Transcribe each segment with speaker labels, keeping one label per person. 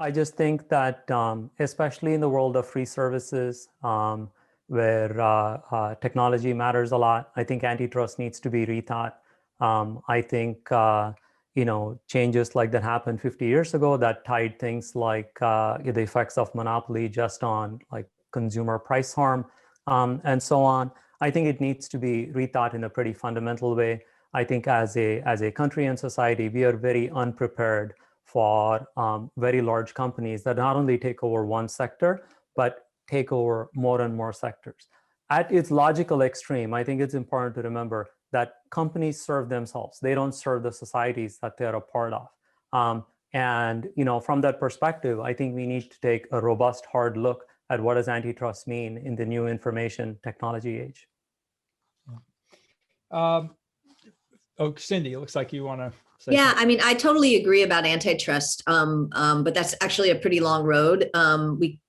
Speaker 1: I just think that, especially in the world of free services, where technology matters a lot, I think antitrust needs to be rethought. I think changes like that happened 50 years ago that tied things like the effects of monopoly just on like consumer price harm and so on. I think it needs to be rethought in a pretty fundamental way. I think as a country and society, we are very unprepared for very large companies that not only take over one sector, but take over more and more sectors. At its logical extreme, I think it's important to remember that companies serve themselves. They don't serve the societies that they're a part of. And from that perspective, I think we need to take a robust, hard look at what does antitrust mean in the new information technology age.
Speaker 2: Cindy, it looks like you want to say
Speaker 3: Yeah,
Speaker 2: something.
Speaker 3: I mean, I totally agree about antitrust, but that's actually a pretty long road.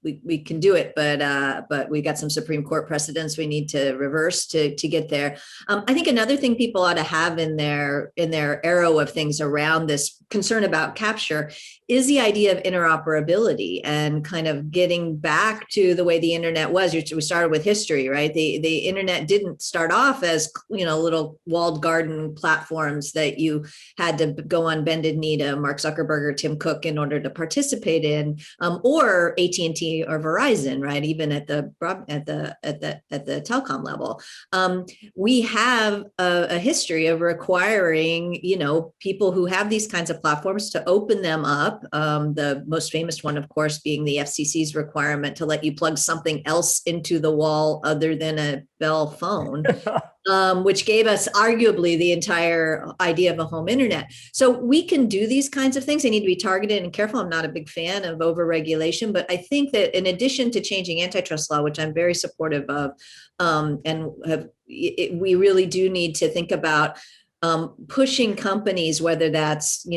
Speaker 3: We can do it, but we got some Supreme Court precedents we need to reverse to get there. I think another thing people ought to have in their arrow of things around this concern about capture is the idea of interoperability and kind of getting back to the way the internet was. We started with history, right? The internet didn't start off as little walled garden platforms that you had to go on bended knee to Mark Zuckerberg or Tim Cook in order to participate in, or AT&T or Verizon, right? Even at the telecom level, we have a history of requiring people who have these kinds of platforms to open them up. The most famous one, of course, being the FCC's requirement to let you plug something else into the wall other than a Bell phone. Which gave us arguably the entire idea of a home internet. So we can do these kinds of things. They need to be targeted and careful. I'm not a big fan of overregulation, but I think that in addition to changing antitrust law, which I'm very supportive of, we really do need to think about pushing companies, whether that's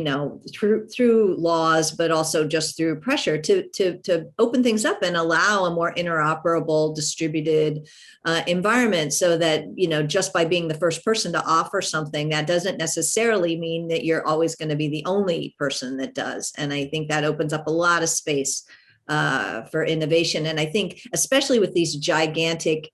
Speaker 3: through laws, but also just through pressure to open things up and allow a more interoperable, distributed environment, so that just by being the first person to offer something, that doesn't necessarily mean that you're always going to be the only person that does. And I think that opens up a lot of space for innovation. And I think especially with these gigantic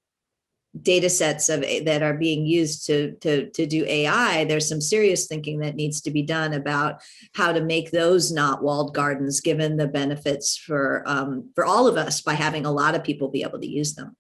Speaker 3: data sets that are being used to do AI, there's some serious thinking that needs to be done about how to make those not walled gardens, given the benefits for all of us by having a lot of people be able to use them.